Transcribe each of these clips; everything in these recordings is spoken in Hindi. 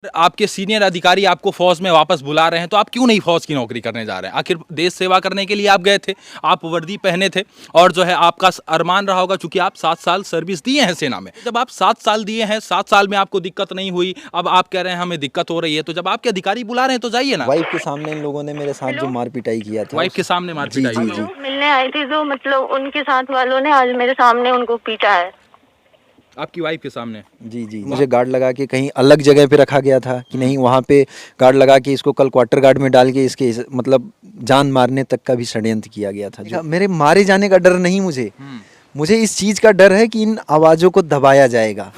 आपके सीनियर अधिकारी आपको फौज में वापस बुला रहे हैं तो आप क्यों नहीं फौज की नौकरी करने जा रहे हैं? आखिर देश सेवा करने के लिए आप गए थे, आप वर्दी पहने थे और जो है आपका अरमान रहा होगा, चूंकि आप 7 साल सर्विस दिए हैं सेना में। जब आप 7 साल दिए हैं, 7 साल में आपको दिक्कत नहीं हुई, अब आप कह रहे हैं हमें दिक्कत हो रही है, तो जब आपके अधिकारी बुला रहे हैं तो जाइए ना। वाइफ के सामने इन लोगों ने मेरे साथ जो मार पिटाई किया था, वाइफ के सामने मार जी पिटाई जी की। जी मिलने आई थी जो मतलब उनके साथ वालों ने आज मेरे सामने उनको पीटा है। आपकी वाइफ के सामने? जी जी मुझे गार्ड लगा के कहीं अलग जगह पे रखा गया था कि नहीं, वहाँ पे गार्ड लगा के इसको कल क्वार्टर गार्ड में डाल के इसके मतलब जान मारने तक का भी षड्यंत्र किया गया था। जो मेरे मारे जाने का डर नहीं, मुझे इस चीज़ का डर है कि इन आवाज़ों को दबाया जाएगा।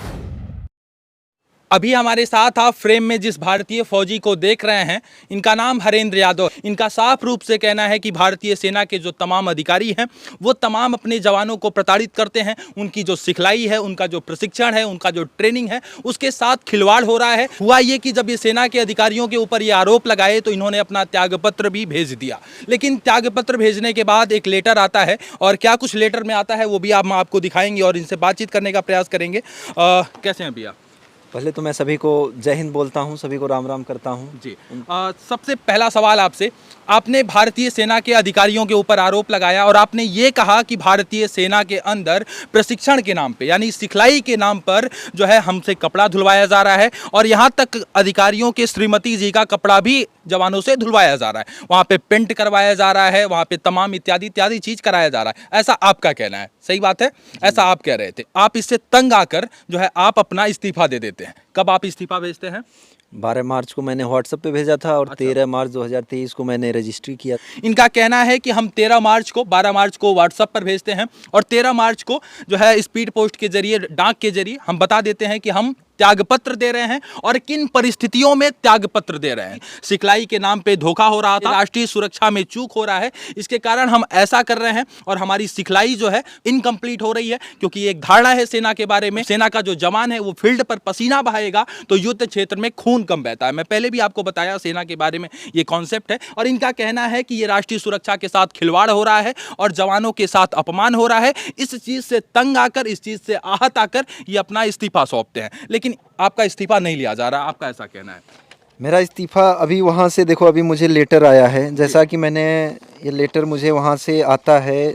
अभी हमारे साथ आप फ्रेम में जिस भारतीय फौजी को देख रहे हैं, इनका नाम हरेंद्र यादव। इनका साफ रूप से कहना है कि भारतीय सेना के जो तमाम अधिकारी हैं वो तमाम अपने जवानों को प्रताड़ित करते हैं। उनकी जो सिखलाई है, उनका जो प्रशिक्षण है, उनका जो ट्रेनिंग है, उसके साथ खिलवाड़ हो रहा है। हुआ ये कि जब ये सेना के अधिकारियों के ऊपर ये आरोप लगाए तो इन्होंने अपना त्यागपत्र भी भेज दिया। लेकिन त्यागपत्र भेजने के बाद एक लेटर आता है, और क्या कुछ लेटर में आता है वो भी हम आपको दिखाएंगे और इनसे बातचीत करने का प्रयास करेंगे। कैसे हैं भैया? पहले तो मैं सभी को जय हिंद बोलता हूं, सभी को राम राम करता हूं जी। सबसे पहला सवाल आपसे, आपने भारतीय सेना के अधिकारियों के ऊपर आरोप लगाया और आपने ये कहा कि भारतीय सेना के अंदर प्रशिक्षण के नाम पे, यानी सिखलाई के नाम पर जो है हमसे कपड़ा धुलवाया जा रहा है, और यहाँ तक अधिकारियों के श्रीमती जी का कपड़ा भी जवानों से धुलवाया जा रहा है। वहाँ पे पेंट करवाया जा रहा है, वहाँ पे तमाम इत्यादि इत्यादि चीज़ कराया जा रहा है। ऐसा आपका कहना है, सही बात है? ऐसा आप कह रहे थे। आप इससे तंग आकर जो है आप अपना इस्तीफा दे देते हैं। कब आप इस्तीफा भेजते हैं? 12 मार्च को मैंने व्हाट्सएप पे भेजा था और 13 मार्च 2023 को मैंने रजिस्ट्री किया। इनका कहना है कि हम 13 मार्च को 12 मार्च को व्हाट्सएप पर भेजते हैं और 13 मार्च को जो है स्पीड पोस्ट के जरिए, डाक के जरिए हम बता देते हैं कि हम त्यागपत्र दे रहे हैं और किन परिस्थितियों में त्यागपत्र दे रहे हैं। सिखलाई के नाम पे धोखा हो रहा था, राष्ट्रीय सुरक्षा में चूक हो रहा है, इसके कारण हम ऐसा कर रहे हैं और हमारी सिखलाई जो है इनकम्प्लीट हो रही है। क्योंकि एक धारणा है सेना के बारे में, सेना का जो जवान है वो फील्ड पर पसीना बहाएगा तो युद्ध क्षेत्र में खून कम बहता है। मैं पहले भी आपको बताया सेना के बारे में ये कॉन्सेप्ट है, और इनका कहना है कि ये राष्ट्रीय सुरक्षा के साथ खिलवाड़ हो रहा है और जवानों के साथ अपमान हो रहा है। इस चीज से तंग आकर, इस चीज से आहत आकर ये अपना इस्तीफा सौंपते हैं। लेकिन आपका इस्तीफा नहीं लिया जा रहा, आपका ऐसा कहना है? मेरा इस्तीफा अभी वहाँ से देखो, अभी मुझे लेटर आया है, जैसा कि मैंने ये लेटर मुझे वहाँ से आता है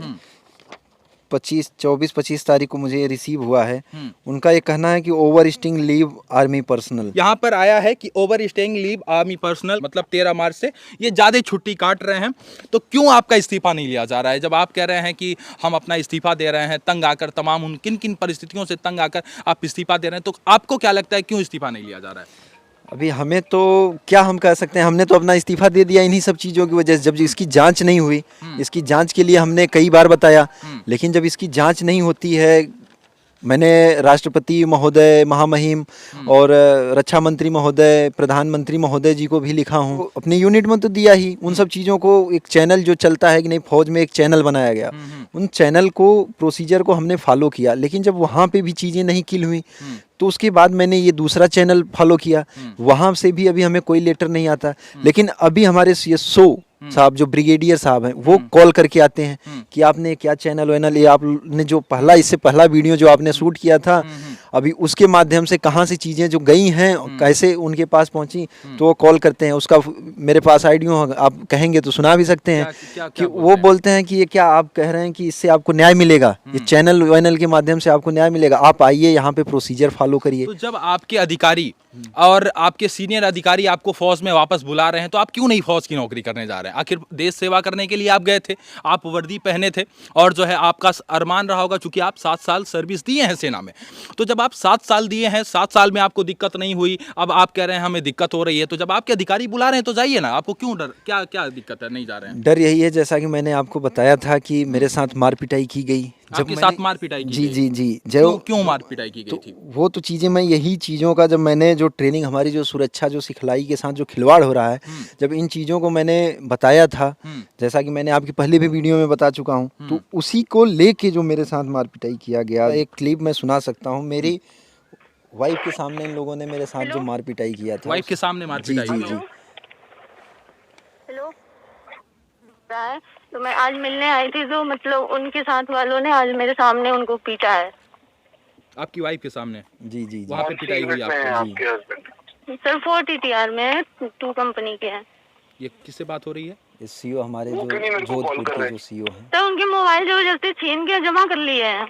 24-25 तारीख को मुझे ये रिसीव हुआ है। उनका ये कहना है कि over staying leave army personnel. यहाँ पर आया है कि over staying leave army personnel, मतलब 13 मार्च से ये ज़्यादा छुट्टी काट रहे हैं। तो क्यों आपका इस्तीफा नहीं लिया जा रहा है? जब आप कह रहे हैं कि हम अपना इस्तीफा दे रहे हैं तंग आकर, तमाम उन किन किन परिस्थितियों से तंग आकर आप इस्तीफा दे रहे हैं, तो आपको क्या लगता है क्यों इस्तीफा नहीं लिया जा रहा है? अभी हमें तो क्या हम कह सकते हैं, हमने तो अपना इस्तीफा दे दिया इन्हीं सब चीज़ों की वजह से। जब इसकी जांच नहीं हुई, इसकी जांच के लिए हमने कई बार बताया, लेकिन जब इसकी जांच नहीं होती है, मैंने राष्ट्रपति महोदय, महामहिम और रक्षा मंत्री महोदय, प्रधानमंत्री महोदय जी को भी लिखा हूँ। अपनी यूनिट में तो दिया ही, उन सब चीज़ों को एक चैनल जो चलता है कि नहीं, फौज में एक चैनल बनाया गया, उन चैनल को, प्रोसीजर को हमने फॉलो किया। लेकिन जब वहाँ पे भी चीज़ें नहीं किल हुई तो उसके बाद मैंने ये दूसरा चैनल फॉलो किया, वहाँ से भी अभी हमें कोई लेटर नहीं आता। लेकिन अभी हमारे CSO साहब, जो ब्रिगेडियर साहब हैं, वो कॉल करके आते हैं कि आपने क्या चैनल वैनल, ये आपने जो पहला, इससे पहला वीडियो जो आपने शूट किया था, अभी उसके माध्यम से कहाँ से चीज़ें जो गई हैं, कैसे उनके पास पहुँची, तो वो कॉल करते हैं। उसका मेरे पास आइडियो, आप कहेंगे तो सुना भी सकते हैं। कि वो बोलते हैं कि ये क्या आप कह रहे हैं कि इससे आपको न्याय मिलेगा, ये चैनल वैनल के माध्यम से आपको न्याय मिलेगा, आप आइए यहाँ पे प्रोसीजर फॉलो करिए। तो जब आपके अधिकारी और आपके सीनियर अधिकारी आपको फौज में वापस बुला रहे हैं तो आप क्यों नहीं फौज की नौकरी करने जा रहे हैं? आखिर देश सेवा करने के लिए आप गए थे, आप वर्दी पहने थे और जो है आपका अरमान रहा होगा, चूंकि आप 7 साल सर्विस दिए हैं सेना में। तो जब आप 7 साल दिए हैं, 7 साल में आपको दिक्कत नहीं हुई, अब आप कह रहे हैं हमें दिक्कत हो रही है, तो जब आपके अधिकारी बुला रहे हैं तो जाइए ना। आपको क्यों डर, क्या क्या दिक्कत है, नहीं जा रहे हैं? डर यही है, जैसा कि मैंने आपको बताया था कि मेरे साथ मार पिटाई की गई। आपके साथ मार पिटाई की जी गई? जी जी, जो क्यों मार पिटाई की गई थी? वो तो चीज़ें, मैं यही चीज़ों का, जब मैंने जो ट्रेनिंग, हमारी जो सुरक्षा, जो सिखलाई के साथ जो खिलवाड़ हो रहा है, जब इन चीज़ों को मैंने बताया था, जैसा कि मैंने आपकी पहले भी वीडियो में बता चुका हूँ, तो उसी को लेके जो मेरे साथ मार पिटाई किया गया, एक क्लिप मैं सुना सकता हूँ। मेरी वाइफ के सामने इन लोगों ने मेरे साथ जो मार पिटाई किया था। वाइफ के सामने मार पिटाई की? जी जी। हेलो, तो मैं आज मिलने आई थी जो मतलब उनके साथ वालों ने आज मेरे सामने उनको पीटा है। आपकी वाइफ के सामने? जी जी जी। वहाँ पे पिटाई हुई आपकी? सर 4 TTR में 2 कंपनी के हैं। ये किससे बात हो रही है? ये सीईओ हमारे जो जोधपुर के जो सीईओ हैं। तो उनके मोबाइल जबरदस्ती छीन के जमा कर लिए हैं।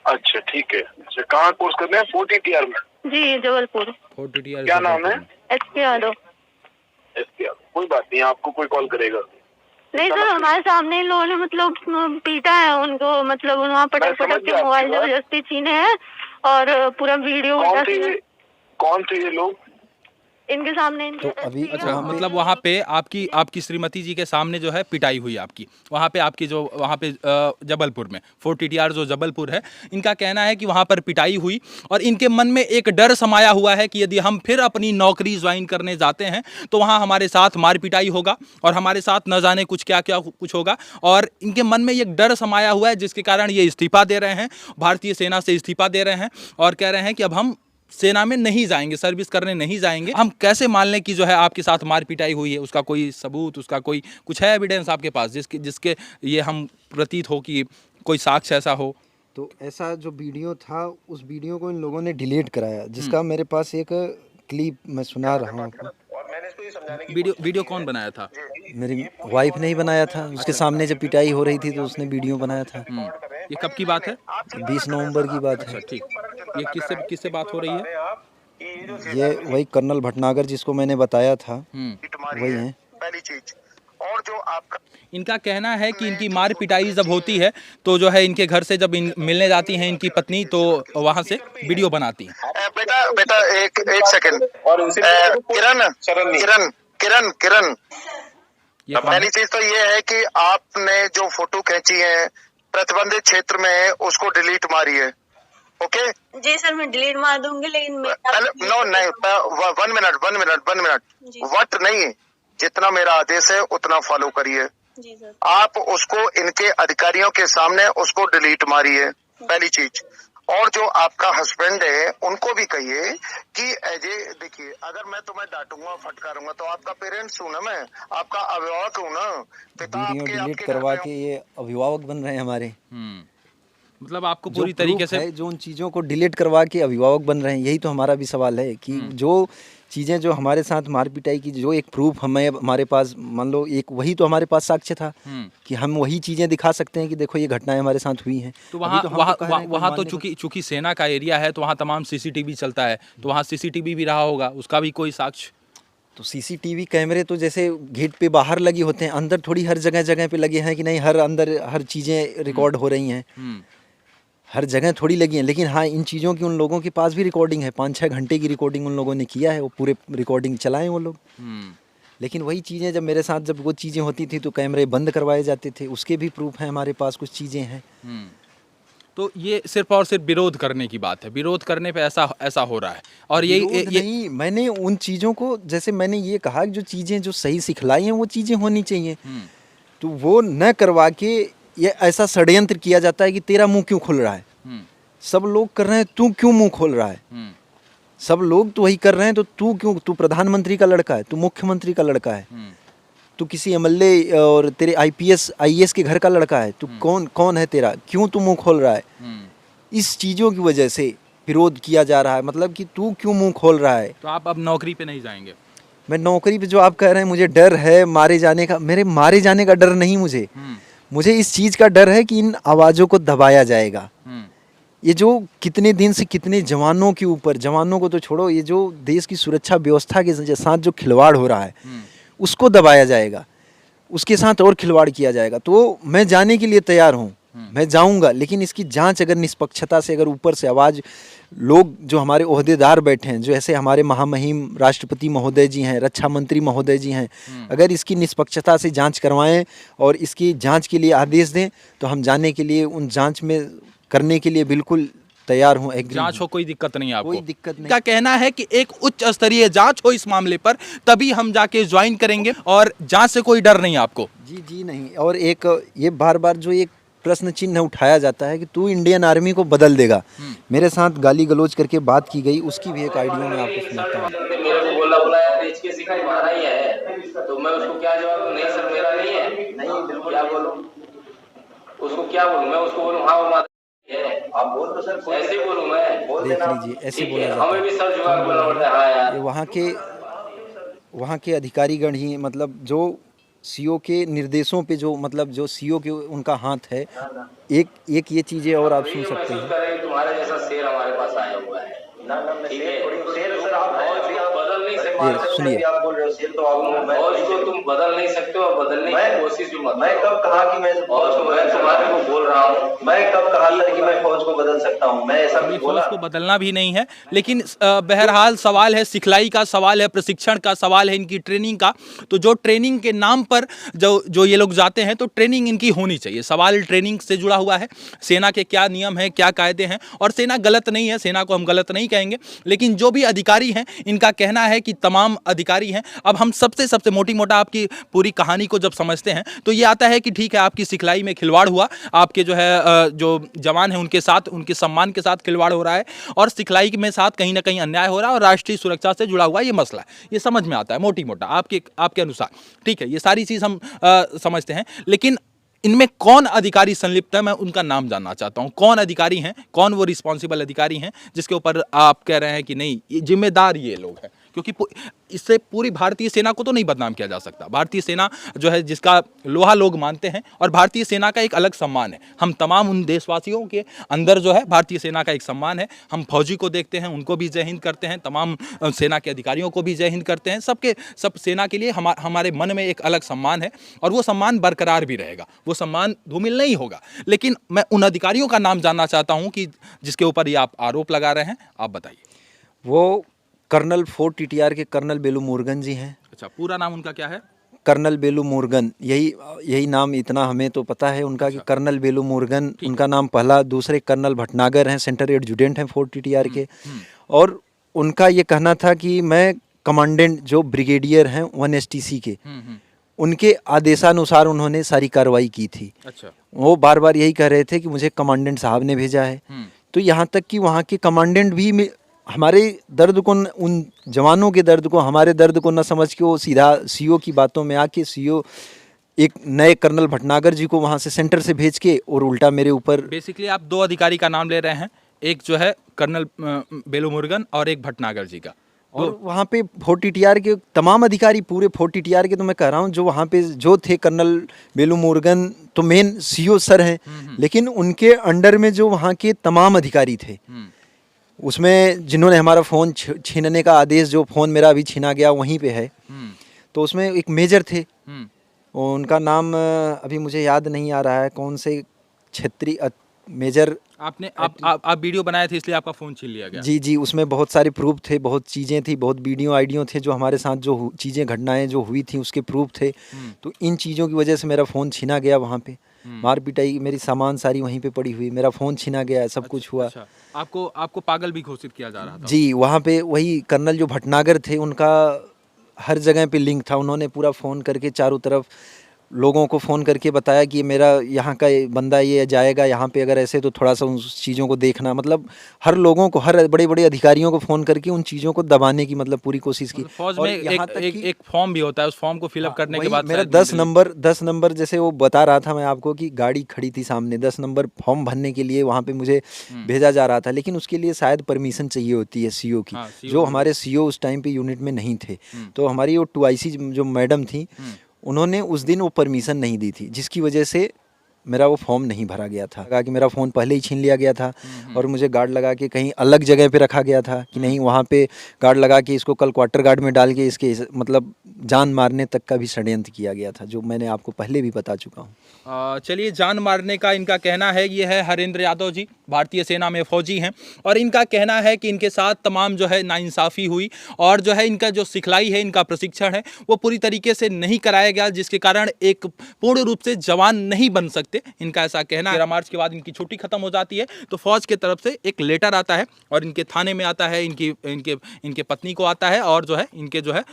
अच्छा ठीक है। अच्छा कहाँ कोर्स करने हैं? 4 TTR में? जी जबलपुर। 4 TTR क्या नाम है? SK यादव। SK कोई बात नहीं, आपको कोई कॉल करेगा। नहीं सर, हमारे सामने इन लोगों ने मतलब पीटा है उनको, मतलब वहाँ पटक पटक के मोबाइल जबरदस्ती छीने हैं और पूरा वीडियो कौन थे ये लोग? इनके सामने तो अभी अच्छा, मतलब वहाँ पे आपकी श्रीमती जी के सामने जो है पिटाई हुई आपकी, वहाँ पे आपकी जो वहाँ पे जबलपुर में 4 TTR जो जबलपुर है, इनका कहना है कि वहाँ पर पिटाई हुई और इनके मन में एक डर समाया हुआ है कि यदि हम फिर अपनी नौकरी ज्वाइन करने जाते हैं तो वहाँ हमारे साथ मार पिटाई होगा और हमारे साथ न जाने कुछ क्या क्या कुछ होगा, और इनके मन में एक डर समाया हुआ है जिसके कारण ये इस्तीफा दे रहे हैं, भारतीय सेना से इस्तीफा दे रहे हैं और कह रहे हैं कि अब हम सेना में नहीं जाएंगे, सर्विस करने नहीं जाएंगे। हम कैसे मान लें कि जो है आपके साथ मार पिटाई हुई है? उसका कोई सबूत, उसका कोई कुछ है एविडेंस आपके पास जिसके ये हम प्रतीत हो कि कोई साक्ष्य ऐसा हो? तो ऐसा जो वीडियो था उस वीडियो को इन लोगों ने डिलीट कराया, जिसका मेरे पास एक क्लिप मैं सुना रहा हूँ आपको। वीडियो कौन बनाया था? मेरी वाइफ ने ही बनाया था, उसके सामने जब पिटाई हो रही थी तो उसने वीडियो बनाया था। ये कब की बात है? 20 नवंबर की बात है। अच्छा ठीक। ये किससे बात हो रही है? ये वही कर्नल भटनागर जिसको मैंने बताया था, वही है। पहली चीज। और जो आपका इनका कहना है कि इनकी मार पिटाई जब होती है तो जो है इनके घर से जब मिलने जाती हैं इनकी पत्नी तो वहां से वीडियो बनाती हैं। बेटा एक सेकंड। और किरण ये कौन पहली है? चीज तो ये है कि आपने जो फोटो खींची है प्रतिबंधित क्षेत्र में उसको डिलीट मारी है। ओके जी सर, मैं डिलीट मार दूंगी, लेकिन नो नहीं, 1 मिनट वट नहीं, जितना मेरा आदेश है उतना फॉलो करिए। जी सर। आप उसको इनके अधिकारियों के सामने उसको डिलीट मारिए, पहली चीज। और जो आपका हस्बैंड है उनको भी कहिए कि देखिए, अगर मैं तुम्हें डांटूंगा फटकारूंगा तो आपका पेरेंट्स हूँ ना, मैं आपका अभिभावक हूँ ना। पिता वीडियो आपके डिलीट आपके करवा घर के में ये अभिभावक बन रहे हैं हमारे। मतलब आपको जो पूरी तरीके प्रूफ से है, जो उन चीज़ों को डिलीट करवा के अभिभावक बन रहे हैं, यही तो हमारा भी सवाल है कि जो चीज़ें जो हमारे साथ मार पिटाई की, जो एक प्रूफ हमें हमारे पास, मान लो एक वही तो हमारे पास साक्ष्य था कि हम वही चीज़ें दिखा सकते हैं कि देखो ये घटनाएं हमारे साथ हुई हैं। तो अभी वहाँ तो चूंकि सेना का एरिया है तो वहाँ तमाम सीसीटीवी चलता है, तो वहाँ सीसीटीवी भी रहा होगा, उसका भी कोई साक्ष्य? तो सीसीटीवी कैमरे तो जैसे गेट पे बाहर लगे होते हैं, अंदर थोड़ी हर जगह पे लगे हैं कि नहीं, हर अंदर हर चीज़ें रिकॉर्ड हो रही हैं, हर जगह थोड़ी लगी हैं। लेकिन हाँ, इन चीज़ों की उन लोगों के पास भी रिकॉर्डिंग है, 5-6 घंटे की रिकॉर्डिंग उन लोगों ने किया है, वो पूरे रिकॉर्डिंग चलाएं वो लोग। लेकिन वही चीज़ें जब मेरे साथ जब वो चीज़ें होती थी तो कैमरे बंद करवाए जाते थे, उसके भी प्रूफ हैं हमारे पास, कुछ चीज़ें हैं। तो ये सिर्फ और सिर्फ विरोध करने की बात है, विरोध करने पे ऐसा हो रहा है। और ये नहीं, मैंने उन चीज़ों को, जैसे मैंने ये कहा कि जो चीज़ें जो सही सिखलाई हैं वो चीज़ें होनी चाहिए, तो वो न करवा के ये ऐसा षड्यंत्र किया जाता है कि तेरा मुंह क्यों खुल रहा है, सब लोग कर रहे हैं, तू क्यों मुंह खोल रहा है, सब लोग तो वही कर रहे हैं तो तू क्यों, तू प्रधानमंत्री का लड़का है, तू मुख्यमंत्री का लड़का है, तू किसी एमएलए और तेरे आईपीएस आईएएस के घर का लड़का है, तू कौन है तेरा, क्यों तू मुंह खोल रहा है? इस चीज़ों की वजह से विरोध किया जा रहा है, मतलब कि तू क्यों मुंह खोल रहा है। तो आप अब नौकरी पे नहीं जाएंगे? मैं नौकरी पे, जो आप कह रहे हैं मुझे डर है मारे जाने का, मेरे मारे जाने का डर नहीं, मुझे इस चीज़ का डर है कि इन आवाज़ों को दबाया जाएगा। ये जो कितने दिन से कितने जवानों के ऊपर, जवानों को तो छोड़ो, ये जो देश की सुरक्षा व्यवस्था के साथ जो खिलवाड़ हो रहा है उसको दबाया जाएगा, उसके साथ और खिलवाड़ किया जाएगा। तो मैं जाने के लिए तैयार हूँ, मैं जाऊँगा, लेकिन इसकी जांच अगर निष्पक्षता से, अगर ऊपर से आवाज़, लोग जो हमारे ओहदेदार बैठे हैं, जो ऐसे हमारे महामहिम राष्ट्रपति महोदय जी हैं, रक्षा मंत्री महोदय जी हैं, अगर इसकी निष्पक्षता से जांच करवाएं और इसकी जांच के लिए आदेश दें तो हम जाने के लिए, उन जांच में करने के लिए बिल्कुल तैयार हूँ। जांच हो, कोई दिक्कत नहीं आपको? कोई दिक्कत नहीं। क्या कहना है कि एक उच्च स्तरीय जांच हो इस मामले पर, तभी हम जाके ज्वाइन करेंगे, और जांच से कोई डर नहीं आपको? जी नहीं। और एक ये बार बार जो एक प्रश्न चिन्ह उठाया जाता है कि तू इंडियन आर्मी को बदल देगा, मेरे साथ गाली गलौज करके बात की गई, उसकी भी एक आइडिया मैं आपको सुनाता हूँ। मेरे को बोला यार HK सिखा हमारा ही है, तो मैं उसको क्या जवाब दूं? नहीं सर मेरा नहीं है। नहीं, बिल्कुल क्या बोलूं उसको, क्या बोलूं मैं उसको? बोलूं हाँ वो हमारा है, आप बोल दो सर, ऐसे ही बोलूं मैं? बोल देख देना। लीजिए ऐसे ठीक बोला है, जाता हमें है। भी सर जुगाड़ बोलना पड़ता है। हाँ यार, ये वहाँ के अधिकारीगण ही मतलब जो सीओ के निर्देशों पे जो मतलब जो सीओ के उनका हाथ है। एक ये चीज़ें और आप हम सुन ये सकते महसूस हैं। कर रहे हैं कि तुम्हारे जैसा शेर हमारे पास आया हुआ है। ना ना, मैं ठीक शेर है, थोड़ी हूँ। शेर तुम सर आप हैं, फौज अभी को आप बदल नहीं सकते। मान सकते सुनिए। हैं कि आप बोल रहे हो शेर, तो आप फौज को तुम बदल नहीं सकते हो, बदलने की कोशिश भी मत मैं करो। कब कहा कि मैं फौज को और मैं बदल तुम्हारे सकता को हूँ? बोल रहा हूँ, मैं कब कहा था कि मैं फौज को बदल सकता हूँ? मैं ऐसा चलिए, कुछ बोला? फौज को बदलना भी नहीं है, लेकिन बहरहाल सवाल है सिखलाई का, सवाल है प्रशिक्षण का, सवाल है इनकी ट्रेनिंग का। तो जो ट्रेनिंग के नाम पर जो ये लोग जाते हैं, तो ट्रेनिंग इनकी होनी चाहिए। सवाल ट्रेनिंग से जुड़ा हुआ है, सेना के क्या नियम हैं, क्या कायदे हैं। और सेना गलत नहीं है, सेना को हम गलत नहीं कहेंगे, लेकिन जो भी अधिकारी हैं इनका कहना है कि तमाम अधिकारी हैं। अब हम सबसे मोटी मोटा आपकी पूरी कहानी को जब समझते हैं तो ये आता है कि ठीक है, आपकी सिखलाई में खिलवाड़ हुआ, आपके जो है जो जवान हैं उनके साथ, उनके सम्मान के साथ खिलवाड़ हो रहा है, और सिखलाई में साथ कहीं ना कहीं अन्याय हो रहा है, और राष्ट्रीय सुरक्षा से जुड़ा हुआ ये मसला है। ये समझ में आता है मोटी मोटा आपके अनुसार, ठीक है, ये सारी चीज़ हम समझते हैं। लेकिन इनमें कौन अधिकारी संलिप्त है, मैं उनका नाम जानना चाहता हूं। कौन अधिकारी हैं, कौन वो रिस्पॉन्सिबल अधिकारी हैं जिसके ऊपर आप कह रहे हैं कि नहीं, ये जिम्मेदार ये लोग हैं? क्योंकि इससे पूरी भारतीय सेना को तो नहीं बदनाम किया जा सकता। भारतीय सेना जो है, जिसका लोहा लोग मानते हैं, और भारतीय सेना का एक अलग सम्मान है। हम तमाम उन देशवासियों के अंदर जो है भारतीय सेना का एक सम्मान है। हम फौजी को देखते हैं, उनको भी जय हिंद करते हैं, तमाम सेना के अधिकारियों को भी जय हिंद करते हैं। सब सेना के लिए हमारे मन में एक अलग सम्मान है, और वो सम्मान बरकरार भी रहेगा, वो सम्मान धूमिल नहीं होगा। लेकिन मैं उन अधिकारियों का नाम जानना चाहता हूं कि जिसके ऊपर ये आप आरोप लगा रहे हैं, आप बताइए। वो कर्नल 4 टीटीआर के कर्नल बेलू मुरुगन जी हैं। अच्छा, पूरा नाम उनका क्या है? कर्नल बेलू मुरुगन, यही नाम इतना हमें तो पता है उनका कि कर्नल बेलू मुरुगन उनका नाम पहला। दूसरे कर्नल भटनागर हैं, सेंटर एडजुटेंट हैं 4 टीटीआर के। और उनका ये कहना था कि मैं कमांडेंट जो ब्रिगेडियर हैं 1 STC के, उनके आदेशानुसार उन्होंने सारी कार्रवाई की थी। अच्छा, वो बार बार यही कह रहे थे कि मुझे कमांडेंट साहब ने भेजा है। तो यहाँ तक कि वहाँ के कमांडेंट भी हमारे दर्द को उन जवानों के दर्द को, हमारे दर्द को न समझ के वो सीधा सीओ की बातों में आके सीओ एक नए कर्नल भटनागर जी को वहाँ से सेंटर से भेज के और उल्टा मेरे ऊपर। बेसिकली आप दो अधिकारी का नाम ले रहे हैं, एक जो है कर्नल बेलू मुरुगन और एक भटनागर जी का। और वहाँ पे 4 टीटीआर के तमाम अधिकारी, पूरे 4 टीटीआर के, तो मैं कह रहा हूँ जो वहाँ पे जो थे, कर्नल बेलू मुरुगन तो मेन सीओ सर हैं, लेकिन उनके अंडर में जो वहाँ के तमाम अधिकारी थे, उसमें जिन्होंने हमारा फ़ोन छीनने का आदेश, जो फ़ोन मेरा अभी छीना गया वहीं पे है, तो उसमें एक मेजर थे, उनका नाम अभी मुझे याद नहीं आ रहा है, कौन से क्षेत्रीय मेजर। आपने आप वीडियो बनाए थे इसलिए आपका फ़ोन छीन लिया गया? जी जी, उसमें बहुत सारे प्रूफ थे, बहुत चीज़ें थी, बहुत वीडियो आइडियो थे, जो हमारे साथ जो चीज़ें घटनाएं जो हुई थी उसके प्रूफ थे। तो इन चीज़ों की वजह से मेरा फ़ोन छीना गया वहाँ पे, मार पिटाई, मेरी सामान सारी वहीं पे पड़ी हुई, मेरा फ़ोन छीना गया, सब कुछ हुआ। अच्छा, आपको पागल भी घोषित किया जा रहा था? जी, वहाँ पे वही कर्नल जो भटनागर थे, उनका हर जगह पे लिंक था। उन्होंने पूरा फ़ोन करके चारों तरफ लोगों को फ़ोन करके बताया कि मेरा यहाँ का बंदा ये जाएगा यहाँ पे, अगर ऐसे तो थोड़ा सा उन चीज़ों को देखना। मतलब हर लोगों को, हर बड़े बड़े अधिकारियों को फ़ोन करके उन चीज़ों को दबाने की मतलब पूरी कोशिश की। फौज में एक फॉर्म भी होता है, उस फॉर्म को फिलअप करने के बाद मेरा 10 नंबर जैसे वो बता रहा था मैं आपको कि गाड़ी खड़ी थी सामने, 10 नंबर फॉर्म भरने के लिए वहाँ पे मुझे भेजा जा रहा था। लेकिन उसके लिए शायद परमिशन चाहिए होती है सीओ की, जो हमारे सीओ उस टाइम पे यूनिट में नहीं थे। तो हमारी वो 2IC जो मैडम थी, उन्होंने उस दिन वो परमिशन नहीं दी थी, जिसकी वजह से मेरा वो फॉर्म नहीं भरा गया था। कहा कि मेरा फ़ोन पहले ही छीन लिया गया था, और मुझे गार्ड लगा के कहीं अलग जगह पे रखा गया था कि नहीं, वहाँ पे गार्ड लगा के इसको कल क्वार्टर गार्ड में डाल के इसके मतलब जान मारने तक का भी षड्यंत्र किया गया था, जो मैंने आपको पहले भी बता चुका हूँ। चलिए, जान मारने का इनका कहना है। ये है हरेंद्र यादव जी, भारतीय सेना में फौजी हैं, और इनका कहना है कि इनके साथ तमाम जो है नाइंसाफ़ी हुई, और जो है इनका जो सिखलाई है, इनका प्रशिक्षण है, वो पूरी तरीके से नहीं कराया गया, जिसके कारण एक पूर्ण रूप से जवान नहीं बन सकते। इनका ऐसा कहना है। 13 मार्च के बाद इनकी छुट्टी खत्म हो जाती है, तो फौज के तरफ से एक लेटर आता है, और इनके थाने में आता है, इनके पत्नी को आता है, और जो है इनके जो है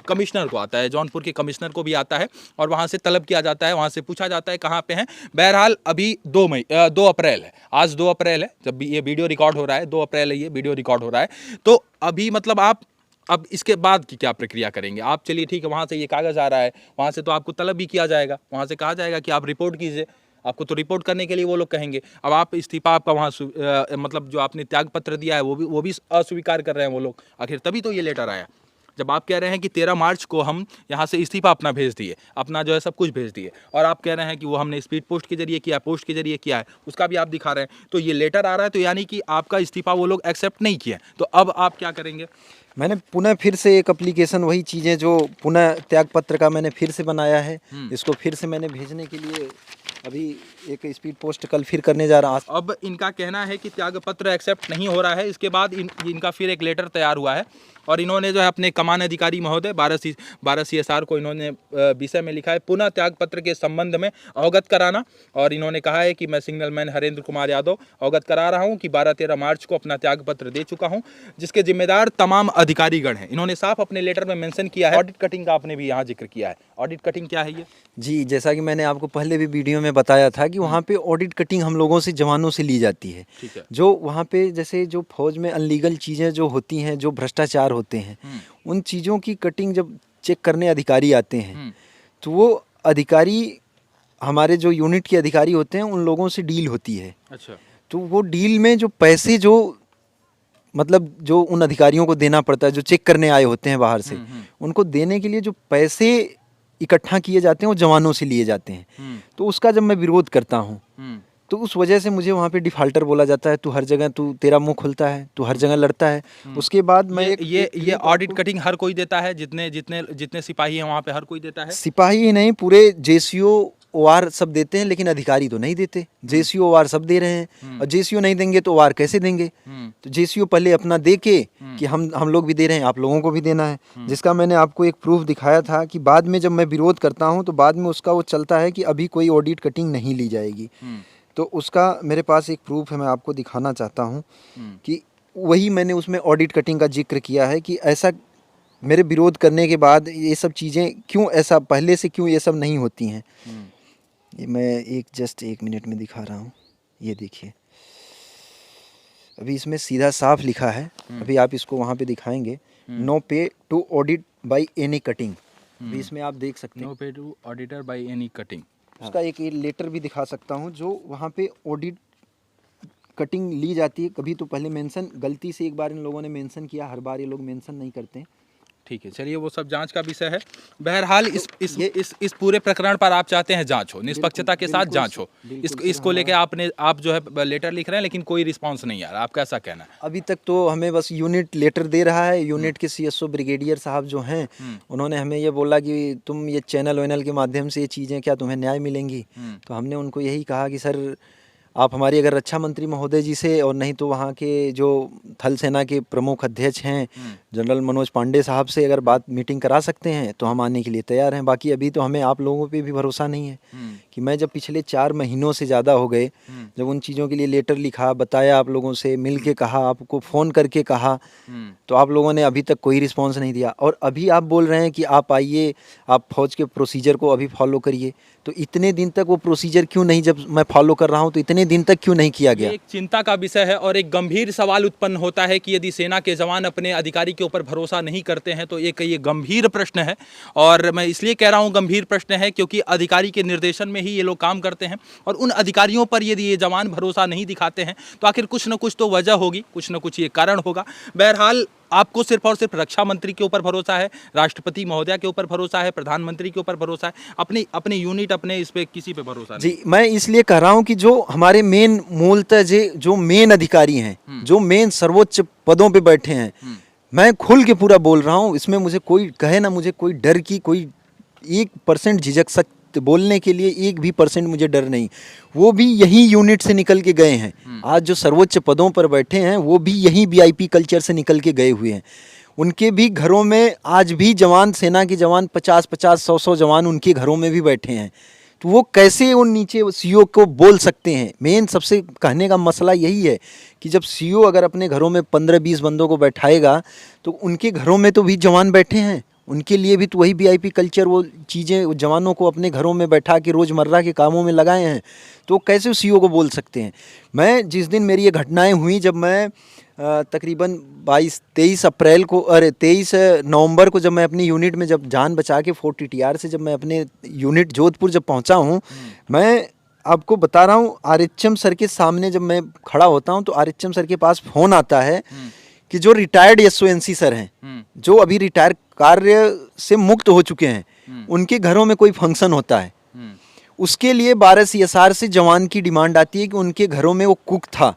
कमिश्नर को आता है, जौनपुर के कमिश्नर को भी आता है, और वहाँ से तलब किया जाता है, वहाँ से पूछा जाता है कहाँ पे हैं। बहरहाल अभी 2 अप्रैल है, आज 2 अप्रैल है जब भी ये वीडियो रिकॉर्ड हो रहा है, 2 अप्रैल है ये वीडियो रिकॉर्ड हो रहा है। तो अभी मतलब आप अब इसके बाद की क्या प्रक्रिया करेंगे आप? चलिए ठीक है, वहाँ से ये कागज़ आ रहा है, वहाँ से तो आपको तलब भी किया जाएगा, वहाँ से कहा जाएगा कि आप रिपोर्ट कीजिए, आपको तो रिपोर्ट करने के लिए वो लोग कहेंगे। अब आप इस्तीफा आपका वहाँ मतलब जो आपने त्याग पत्र दिया है वो भी अस्वीकार कर रहे हैं वो लोग। आखिर तभी तो ये लेटर आया जब आप कह रहे हैं कि 13 मार्च को हम यहाँ से इस्तीफा अपना भेज दिए, अपना जो है सब कुछ भेज दिए, और आप कह रहे हैं कि वो हमने स्पीड पोस्ट के जरिए किया, पोस्ट के जरिए किया है, उसका भी आप दिखा रहे हैं। तो ये लेटर आ रहा है तो यानी कि आपका इस्तीफा वो लोग एक्सेप्ट नहीं किए। तो अब आप क्या करेंगे? मैंने पुनः फिर से एक एप्लीकेशन, वही चीज़ें जो पुनः त्यागपत्र का मैंने फिर से बनाया है, इसको फिर से मैंने भेजने के लिए अभी एक स्पीड पोस्ट कल फिर करने जा रहा हूँ। अब इनका कहना है कि त्यागपत्र एक्सेप्ट नहीं हो रहा है। इसके बाद इनका फिर एक लेटर तैयार हुआ है और इन्होंने जो है अपने कमान अधिकारी महोदय 12 CSR को इन्होंने विषय में लिखा है पुनः त्यागपत्र के संबंध में अवगत कराना। और इन्होंने कहा है कि मैं सिग्नलमैन हरेंद्र कुमार यादव अवगत करा रहा हूं कि 12-13 मार्च को अपना त्यागपत्र दे चुका हूं, जिसके जिम्मेदार तमाम अधिकारीगण हैं। इन्होंने साफ अपने लेटर में मेंशन किया है। ऑडिट कटिंग का आपने भी यहाँ जिक्र किया है। ऑडिट कटिंग क्या है ये? जी, जैसा कि मैंने आपको पहले भी वीडियो में बताया था कि वहाँ पे ऑडिट कटिंग हम लोगों से, जवानों से ली जाती है। ठीक है। जो वहाँ पे जैसे जो फौज में अनलीगल चीज़ें जो होती हैं, जो भ्रष्टाचार होते हैं, उन चीज़ों की कटिंग जब चेक करने अधिकारी आते हैं तो वो अधिकारी, हमारे जो यूनिट के अधिकारी होते हैं, उन लोगों से डील होती है। अच्छा। तो वो डील में जो पैसे, जो मतलब जो उन अधिकारियों को देना पड़ता है, जो चेक करने आए होते हैं बाहर से, उनको देने के लिए जो पैसे इकट्ठा किए जाते हैं वो जवानों से लिए जाते हैं। तो उसका जब मैं विरोध करता हूँ तो उस वजह से मुझे वहाँ पे डिफाल्टर बोला जाता है। तू हर जगह, तू तेरा मुंह खुलता है, तू हर जगह लड़ता है। उसके बाद मैं ये ऑडिट कटिंग हर कोई देता है? जितने सिपाही हैं वहाँ पे हर कोई देता है? सिपाही ही नहीं, पूरे जेसीओ ओआर सब देते हैं, लेकिन अधिकारी तो नहीं देते। जेसीओ ओआर सब दे रहे हैं और जेसीओ नहीं देंगे तो ओआर कैसे देंगे? तो जेसीओ पहले अपना दे के कि हम लोग भी दे रहे हैं, आप लोगों को भी देना है, जिसका मैंने आपको एक प्रूफ दिखाया था कि बाद में जब मैं विरोध करता हूँ तो बाद में उसका वो चलता है कि अभी कोई ऑडिट कटिंग नहीं ली जाएगी। तो उसका मेरे पास एक प्रूफ है, मैं आपको दिखाना चाहता हूँ कि वही मैंने उसमें ऑडिट कटिंग का जिक्र किया है कि ऐसा मेरे विरोध करने के बाद ये सब चीज़ें क्यों, ऐसा पहले से क्यों ये सब नहीं होती हैं। ये मैं जस्ट 1 मिनट में दिखा रहा हूँ। ये देखिए, अभी इसमें सीधा साफ लिखा है, अभी आप इसको वहाँ पे दिखाएंगे, no pay to audit by any cutting. अभी इसमें आप देख सकते हैं, no pay to auditor by any cutting. उसका एक लेटर भी दिखा सकता हूँ जो वहाँ पे ऑडिट कटिंग ली जाती है। कभी तो पहले मेंशन, गलती से एक बार इन लोगों ने मेंशन किया, हर बार ये लोग मेंशन नहीं करते हैं। ठीक है, चलिए वो सब जांच का विषय है। बहरहाल इस पूरे प्रकरण पर आप चाहते हैं जांच हो, निष्पक्षता के साथ जांच हो। इसको लेके आप जो है लेटर लिख रहे हैं, लेकिन कोई रिस्पांस नहीं आ रहा। आपका ऐसा कहना है? अभी तक तो हमें बस यूनिट लेटर दे रहा है। यूनिट के CSO ब्रिगेडियर साहब जो हैं, उन्होंने हमें ये बोला कि तुम ये चैनल के माध्यम से ये चीज़ें, क्या तुम्हें न्याय मिलेंगी? तो हमने उनको यही कहा कि सर, आप हमारी अगर रक्षा मंत्री महोदय जी से, और नहीं तो वहाँ के जो थल सेना के प्रमुख अध्यक्ष हैं जनरल मनोज पांडे साहब से अगर मीटिंग करा सकते हैं तो हम आने के लिए तैयार हैं। बाकी अभी तो हमें आप लोगों पे भी भरोसा नहीं है कि मैं जब पिछले 4 महीनों से ज़्यादा हो गए, जब उन चीज़ों के लिए लेटर लिखा, बताया, आप लोगों से मिल के कहा, आपको फ़ोन करके कहा, तो आप लोगों ने अभी तक कोई रिस्पॉन्स नहीं दिया। और अभी आप बोल रहे हैं कि आप आइए, आप फौज के प्रोसीजर को अभी फॉलो करिए। तो इतने दिन तक वो प्रोसीजर क्यों नहीं, जब मैं फॉलो कर रहा हूँ तो इतने दिन तक क्यों नहीं किया गया? एक चिंता का विषय है और एक गंभीर सवाल उत्पन्न होता है कि यदि सेना के जवान अपने अधिकारी के ऊपर भरोसा नहीं करते हैं तो ये गंभीर प्रश्न है। और मैं इसलिए कह रहा हूँ गंभीर प्रश्न है क्योंकि अधिकारी के निर्देशन में ही ये लोग काम करते हैं, और उन अधिकारियों पर यदि ये जवान भरोसा नहीं दिखाते हैं तो आखिर कुछ न कुछ तो वजह होगी, कुछ न कुछ ये कारण होगा। बहरहाल आपको सिर्फ और सिर्फ रक्षा मंत्री के ऊपर भरोसा है, राष्ट्रपति महोदय के ऊपर भरोसा है, प्रधानमंत्री के ऊपर भरोसा है, अपनी यूनिट, अपने इस पे किसी पे भरोसा नहीं। जी, मैं इसलिए कह रहा हूँ कि जो हमारे मेन मूलतः जो मेन अधिकारी हैं, जो मेन सर्वोच्च पदों पे बैठे हैं, मैं खुल के पूरा बोल रहा हूँ। इसमें मुझे कोई कहे ना, मुझे कोई डर की, कोई 1% झिझक सकते बोलने के लिए, 1% मुझे डर नहीं। वो भी यही यूनिट से निकल के गए हैं। आज जो सर्वोच्च पदों पर बैठे हैं वो भी यही VIP कल्चर से निकल के गए हुए हैं। उनके भी घरों में आज भी जवान, सेना के जवान 50-50, 100-100 जवान उनके घरों में भी बैठे हैं। तो वो कैसे उन नीचे CO को बोल सकते हैं? मेन सबसे कहने का मसला यही है कि जब CO अगर अपने घरों में 15-20 बंदों को बैठाएगा तो उनके घरों में तो भी जवान बैठे हैं, उनके लिए भी तो वही VIP कल्चर, वो चीज़ें जवानों को अपने घरों में बैठा के रोज़मर्रा के कामों में लगाए हैं। तो कैसे CO को बोल सकते हैं? मैं जिस दिन मेरी ये घटनाएं हुई, जब मैं तकरीबन 23 नवंबर को जब मैं अपनी यूनिट में जब जान बचा के फोर्ट TTR से जब मैं अपने यूनिट जोधपुर जब पहुंचा हूं, मैं आपको बता रहा हूँ, आरएचएम सर के सामने जब मैं खड़ा होता हूँ तो आरएचएम सर के पास फोन आता है कि जो रिटायर्ड एसओएनसी सर हैं, जो अभी रिटायर कार्य से मुक्त हो चुके हैं, उनके घरों में कोई फंक्शन होता है, उसके लिए 12 सीएसआर से जवान की डिमांड आती है कि उनके घरों में वो कुक था,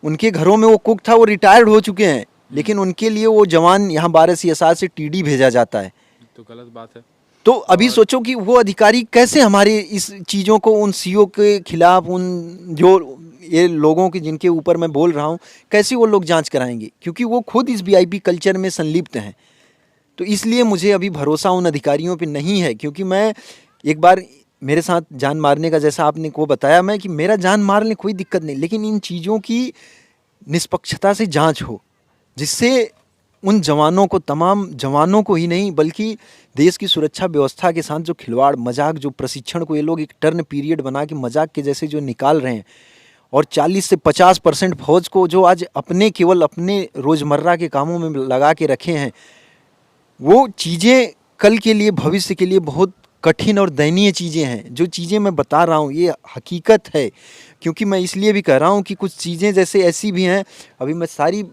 उनके घरों में वो कुक था, वो रिटायर्ड हो चुके हैं, लेकिन उनके लिए वो जवान यहाँ 12 सीएसआर से टीडी भेजा जाता है। तो गलत बात है। तो अभी सोचो कि वो अधिकारी कैसे हमारे इस चीज़ों को उन सीओ के खिलाफ, उन जो ये लोगों के जिनके ऊपर मैं बोल रहा हूँ, कैसे वो लोग जांच कराएंगे, क्योंकि वो खुद इस वीआईपी कल्चर में संलिप्त हैं। तो इसलिए मुझे अभी भरोसा उन अधिकारियों पे नहीं है, क्योंकि मैं एक बार मेरे साथ जान मारने का, जैसा आपने को बताया, मैं कि मेरा जान मारने कोई दिक्कत नहीं, लेकिन इन चीज़ों की निष्पक्षता से जांच हो, जिससे उन जवानों को, तमाम जवानों को ही नहीं बल्कि देश की सुरक्षा व्यवस्था के साथ जो खिलवाड़, मजाक, जो प्रशिक्षण को ये लोग एक टर्न पीरियड बना के मजाक के जैसे जो निकाल रहे हैं, और 40 से 50% फौज को जो आज अपने केवल अपने रोज़मर्रा के कामों में लगा के रखे हैं, वो चीज़ें कल के लिए, भविष्य के लिए बहुत कठिन और दयनीय चीज़ें हैं। जो चीज़ें मैं बता रहा हूँ ये हकीकत है, क्योंकि मैं इसलिए भी कह रहा हूँ कि कुछ चीज़ें जैसे ऐसी भी हैं, अभी मैं सारी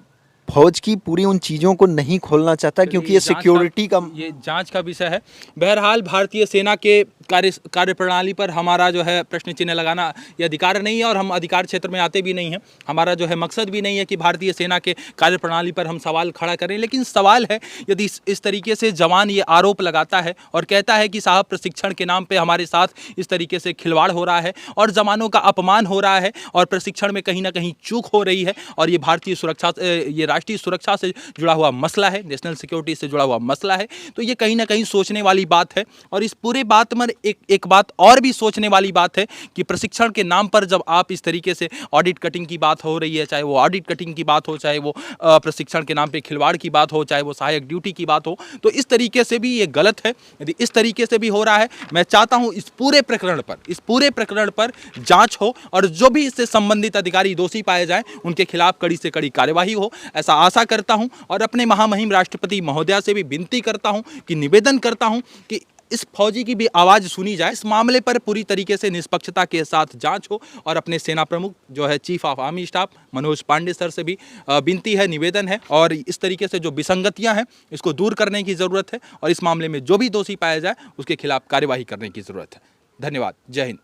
फौज की पूरी उन चीज़ों को नहीं खोलना चाहता, क्योंकि ये सिक्योरिटी का ये जांच का विषय है। बहरहाल भारतीय सेना के कार्यप्रणाली पर हमारा जो है प्रश्न चिन्ह लगाना ये अधिकार नहीं है, और हम अधिकार क्षेत्र में आते भी नहीं हैं। हमारा जो है मकसद भी नहीं है कि भारतीय सेना के कार्यप्रणाली पर हम सवाल खड़ा करें। लेकिन सवाल है, यदि इस तरीके से जवान ये आरोप लगाता है और कहता है कि साहब प्रशिक्षण के नाम पे हमारे साथ इस तरीके से खिलवाड़ हो रहा है और जवानों का अपमान हो रहा है और प्रशिक्षण में कहीं ना कहीं चूक हो रही है, और ये भारतीय सुरक्षा, ये राष्ट्रीय सुरक्षा से जुड़ा हुआ मसला है, नेशनल सिक्योरिटी से जुड़ा हुआ मसला है, तो ये कहीं ना कहीं सोचने वाली बात है। और इस पूरे बात में एक बात और भी सोचने वाली बात है कि प्रशिक्षण के नाम पर जब आप इस तरीके से ऑडिट कटिंग की बात हो रही है, चाहे वो ऑडिट कटिंग की बात हो, चाहे वो प्रशिक्षण के नाम पे खिलवाड़ की बात हो, चाहे वो सहायक ड्यूटी की बात हो, तो इस तरीके से भी ये गलत है। यदि इस तरीके से भी हो रहा है, मैं चाहता हूं इस पूरे प्रकरण पर जांच हो, और जो भी इससे संबंधित अधिकारी दोषी पाए जाएं उनके खिलाफ कड़ी से कड़ी कार्यवाही हो, ऐसा आशा करता हूं। और अपने महामहिम राष्ट्रपति महोदया से भी विनती करता हूं, कि निवेदन करता हूं कि इस फौजी की भी आवाज़ सुनी जाए, इस मामले पर पूरी तरीके से निष्पक्षता के साथ जांच हो। और अपने सेना प्रमुख जो है chief of army staff Manoj Pande sir से भी विनती है, निवेदन है, और इस तरीके से जो विसंगतियां हैं इसको दूर करने की ज़रूरत है, और इस मामले में जो भी दोषी पाया जाए उसके खिलाफ कार्यवाही करने की ज़रूरत है। धन्यवाद। जय हिंद।